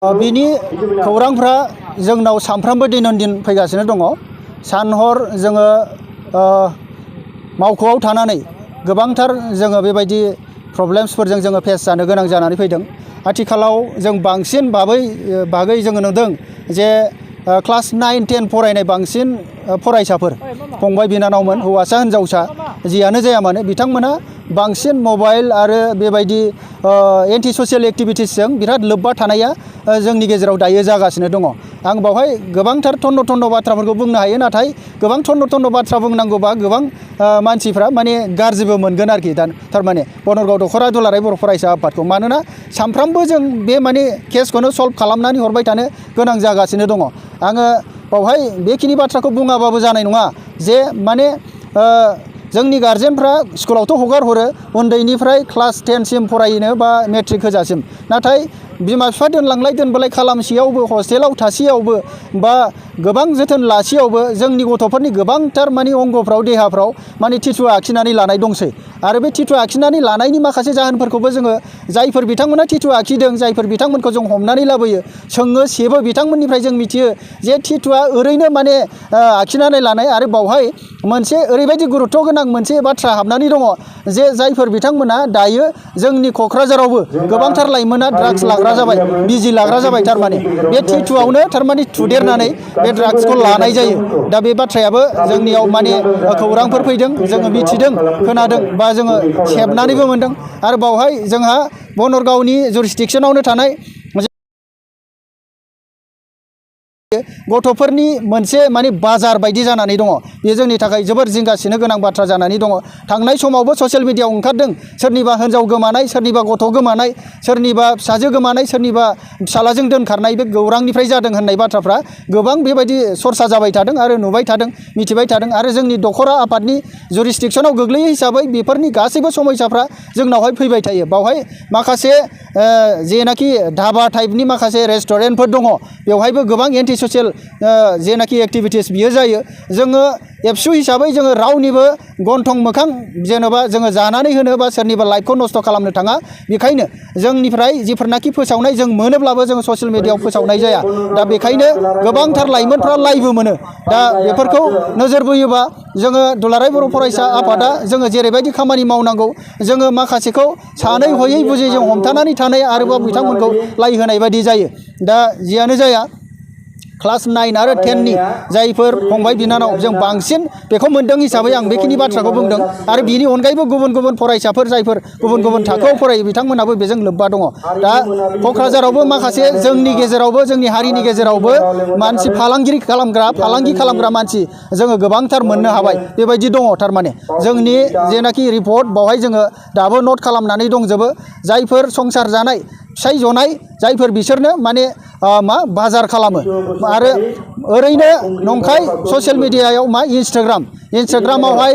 बिनि खौरांफ्रा जोंनाव सानफ्रामबो दैनन्दिन फैगासिनो दङ। सानहर जोङो मावख'आव थानानै गोबांथार जोङो बेबायदि प्रब्लेम्सफोरजों जोङो फेस जानो गोनां जानानै फैदों। आथिखालाव जों बांसिन बागै जोङो नुदों जे क्लास 9, 10 फरायनाय बांसिन फरायसाफोर फंबाय बिनानावमोन, हौवासा हिनजावसा जियानो जाया मानो बिथांमोना बांसिन मबाइल आरो बेबायदि एन्टि ससियेल एक्टिभिटिसजों बिराद लोब्बा थानाया जोंनि गेजेराव दायो जागासिनो दङ। आं बावहाय गोबांथार थन्न' बाथ्राफोरखौ बुंनो हायो, नाथाय गोबां थन्न' बाथ्रा बुंनांगौबा गोबां मानसिफ्रा माने गाज्रिबो मोनगोन आरोखि। दा थारमाने बनरगाव दख'रा दुलाराय बर' फरायसा आफादखौ, मानोना सानफ्रामबो जों बे माने केसखौनो सल्भ खालामनानै हरबाय थानो गोनां जागासिनो दङ। आङो बावहाय बेखिनि बाथ्राखौ बुङाबाबो जानाय नङा जे माने जोंनि गार्जेनफ्रा स्कुलावथ' हगार हरो उन्दैनिफ्राय क्लास 10 सिम फरायनो बा मेट्रिक होजासिम, नाथाय बिमा बिफा दोनलांलाय दोनबोलाय खालामसेयावबो, हस्टेलाव थासेयावबो बा गोबां जोथोन लासेयावबो जोंनि गथ'फोरनि गोबांथार माने अंगफ्राव देहाफ्राव माने टिटु आखिनानै लानाय दंसै। आरो बे टिटु आखिनानै लानायनि माखासे जाहोनफोरखौबो जोङो जायफोर बिथांमोना टिटु आखिदों, जायफोर बिथांमोनखौ जों हमनानै लाबोयो, सोङो सेबो, बिथांमोननिफ्राय जों मिथियो जे टिटुआ ओरैनो माने आखिनानै लानाय। आरो बावहाय मोनसे ओरैबायदि गुरुत्व गोनां मोनसे बाथ्रा हाबनानै दङ जे जायफोर बिथांमोना दायो जोंनि क'क्राझारावबो गोबांथार लाइमोना ड्राग्स लाग्रा जाबाय, बिजि लाग्रा जाबाय। थारमाने बे टिटुआवनो थारमाने थुदेरनानै बे ड्राग्सखौ लानाय जायो। दा बे बाथ्रायाबो जोंनियाव माने खौरांफोर फैदों, जोङो मिथिदों, खोनादों बा जोङो सेबनानैबो मोनदों। आरो बावहाय जोंहा बनरगावनि जुरिसडिक्सनावनो थानाय गथ'फोरनि मोनसे माने बाजार बायदि जानानै दङ। बेयो जोंनि थाखाय जोबोर जिंगासिनो गोनां बाथ्रा जानानै दङ। थांनाय समावबो ससियेल मिडियाआव ओंखारदों, सोरनिबा हिन्जाव गोमानाय, सोरनिबा गथ' गोमानाय, सोरनिबा फिसाजो गोमानाय, सोरनिबा फिसालाजों दोनखारनाय, बे गौरांनिफ्राय जादों होननाय बाथ्राफ्रा गोबां बेबायदि सरसा जाबाय थादों आरो नुबाय थादों, मिथिबाय थादों। आरो जोंनि दख'रा आफादनि जुरिसडिक्सनाव गोग्लैयो हिसाबै बेफोरनि गासैबो समयसाफ्रा जोंनावहाय फैबाय थायो। बावहाय माखासे जेनाखि धाबा टाइपनि माखासे रेस्टुरेन्टफोर दङ, बेवहायबो गोबां एन्टि ससियेल जेनाखि एक्टिभिटिस बियो जायो। जोङो एबसु हिसाबै जोङो रावनिबो गन्थं मोखां जेनेबा जोङो जानानै होनो बा सोरनिबा लाइफखौ नस्थ' खालामनो थाङा। बेखायनो जोंनिफ्राय जिफोरनाखि फोसावनाय जों मोनोब्लाबो जोङो ससियेल मिडियाआव फोसावनाय जाया। दा बेखायनो गोबांथार लाइमोनफ्रा लाइभबो मोनो। दा बेफोरखौ नोजोर बोयोबा जोङो दुलाराय बर' फरायसा आफादा जोङो जेरैबायदि खामानि मावनांगौ, जोङो माखासेखौ सानै हयै बुजै जों हमथानानै थानाय आरोबाव बिथांमोनखौ लाइ होनाय बायदि जायो। दा जियानो जाया, क्लास 9 आरो 10 नि जायफोर फंबाय बिनानाव, जों बांसिन बेखौ मोन्दों हिसाबै आं बेखिनि बाथ्राखौ बुंदों। आरो बिनि अनगायैबो गुबुन गुबुन फरायसाफोर जायफोर गुबुन गुबुन थाखोआव फरायो, बिथांमोनाबो बेजों लोब्बा दङ। दा क'क्राझारावबो माखासे जोंनि गेजेरावबो, जोंनि हारिनि गेजेरावबो मानसि फालांगि खालामग्रा मानसि जोङो गोबांथार मोननो हाबाय। बेबायदि दङ। थारमाने जोंनि जेनाखि रिपर्ट बावहाय जोङो दाबो नट खालामनानै दंजोबो। जायफोर संसार जानाय, फिसाय जनाय, जायफोर बिसोरनो माने बाजार खालामो। आरो ओरैनो नंखाय ससियेल मिडियायाव इन्सटाग्रामावहाय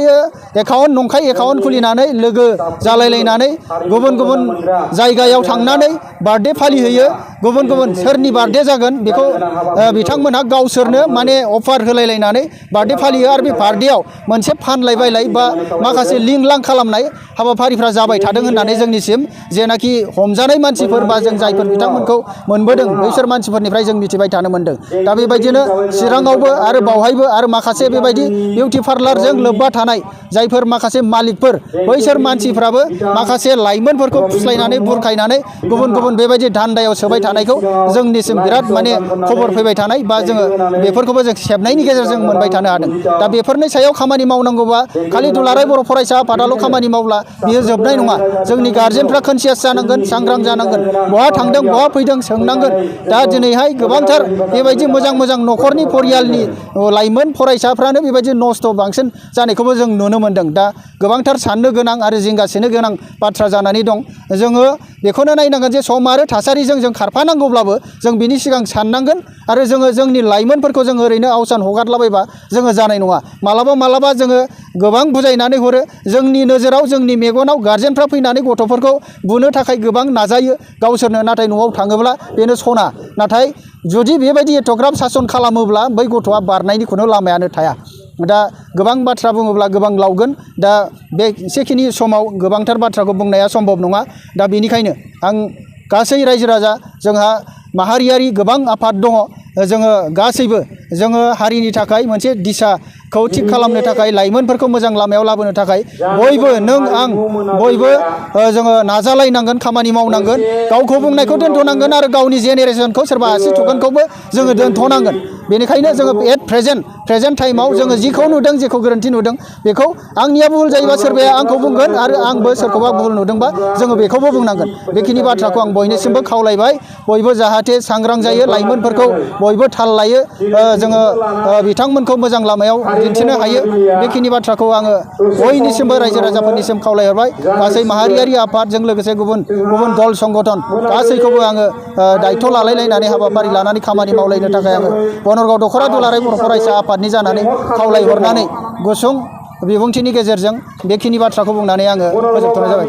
नंखाय एकाउन्ट खुलिनानै लोगो जालायलायनानै गुबुन गुबुन जायगायाव थांनानै बार्थडे फालिहैयो। गुबुन गुबुन सोरनि बार्थडे जागोन बेखौ बिथांमोनहा गावसोरनो माने अफार होलायलायनानै बार्थडे फालियो। आरो बे बार्थडेआव मोनसे फानलाय बायलाय बा माखासे लिंक लांक खालामनाय हाबाफारिफ्रा जाबाय थादों होननानै जोंनिसिम जेनाखि हमजानाय मानसिफोर बा जों जायफोर बिथांमोनखौ मोनबोदों, बैसोर मानसिफोरनिफ्राय जों मिथिबाय थानो मोन्दों। दा बेबायदिनो चिराङावबो आरो बावहायबो आरो माखासे बेबायदि बिउटि पार्लारजों लोब्बा थानाय जायफोर माखासे मालिकफोर, बैसोर मानसिफ्राबो माखासे लाइमोनफोरखौ फुस्लायनानै बुरखायनानै गुबुन गुबुन बेबायदि धान्दायाव सोबाय थानायखौ जोंनिसिम बिराद माने खबर फैबाय थानाय, बा जोङो बेफोरखौबो जों सेबनायनि गेजेरजों मोनबाय थानो हादों। दा बेफोरनि सायाव खामानि मावनांगौबा खालि दुलाराय बर' फरायसा आफादाल' खामानि मावब्ला बियो जोबनाय नङा। जोंनि गार्जेनफ्रा कनसियास जानांगोन, सांग्रां जानांगोन, बहा थांदों बहा फैदों सोंनांगोन। दा दिनैहाय गोबांथार बेबायदि मोजां मोजां न'खरनि परियालनि लाइमोन फरायसाफ्रानो बेबायदि नस्थ' बांसिन जानायखौबो जों नुनो मोन्दों। दा गोबांथार साननो गोनां आरो जिंगासिनो गोनां बाथ्रा जानानै दं। जोङो बेखौनो नायनांगोन जे सम आरो थासारिजों जों खारफानांगौब्लाबो जों बिनि सिगां साननांगोन। आरो जोङो जोंनि लाइमोनफोरखौ जों ओरैनो आवसान हगारलाबायबा जोङो जानाय नङा। मालाबा जोङो गोबां बुजायनानै हरो, जोंनि नोजोराव, जोंनि मेगनाव गार्जेनफ्रा फैनानै गथ'फोरखौ बुनो थाखाय गोबां नाजायो गावसोरनो, नाथाय न'आव थाङोब्ला बेनो सना। नाथाय जुदि बेबायदि एथ'ग्राब सासन खालामोब्ला बै गथ'आ बारनायनि खुनु लामायानो थाया। दा गोबां बाथ्रा बुङोब्ला गोबां लावगोन। दा बे एसेखिनि समाव गोबांथार बाथ्राखौ बुंनाया सम्भब नङा। दा बेनिखायनो आं गासै रायजो राजा, जोंहा माहारियारि गोबां आफाद दङ जोङो गासैबो जोङो हारिनि थाखाय मोनसे दिसाखौ थिग खालामनो थाखाय लाइमोनफोरखौ मोजां लामायाव लाबोनो थाखाय बयबो नों आं बयबो जोङो नाजालायनांगोन खामानि मावनांगोन गावखौ बुंनायखौ दोनथ'नांगोन आरो गावनि जेनेरेसनखौ सोरबा आसि थुगोनखौबो जोङो दोनथ'नांगोन बेनिखायनो जोङो एट प्रेजेन्ट टाइमाव जोङो जिखौ नुदों जेखौ गोरोन्थि नुदों बेखौ आंनिया भुल जायोबा सोरबाया आंखौ बुंगोन आरो आंबो सोरखौबा भुल नुदोंबा जोङो बेखौबो बुंनांगोन बेखिनि बाथ्राखौ आं बयनिसिमबो खावलायबाय बयबो जाहाथे सांग्रां जायो लाइमोनफोरखौ बयबो थाल लायो जोङो बिथांमोनखौ मोजां लामायाव दिन्थिनो हायो बेखिनि बाथ्राखौ आङो बयनिसिमबो रायजो राजाफोरनिसिम खावलायहरबाय गासै माहारियारि आफादजों लोगोसे गुबुन दल संगठन गासैखौबो आङो दायथ' लालायलायनानै हाबाफारि लानानै खामानि मावलायनो थाखाय आङो बनरगाव दख'रा दुलाराय बर' फरायसा आफादनि जानानै खावलायहरनानै गुसुं बिबुंथिनि गेजेरजों बेखिनि बाथ्राखौ बुंनानै आङो फोजोबथ'नाय जाबाय।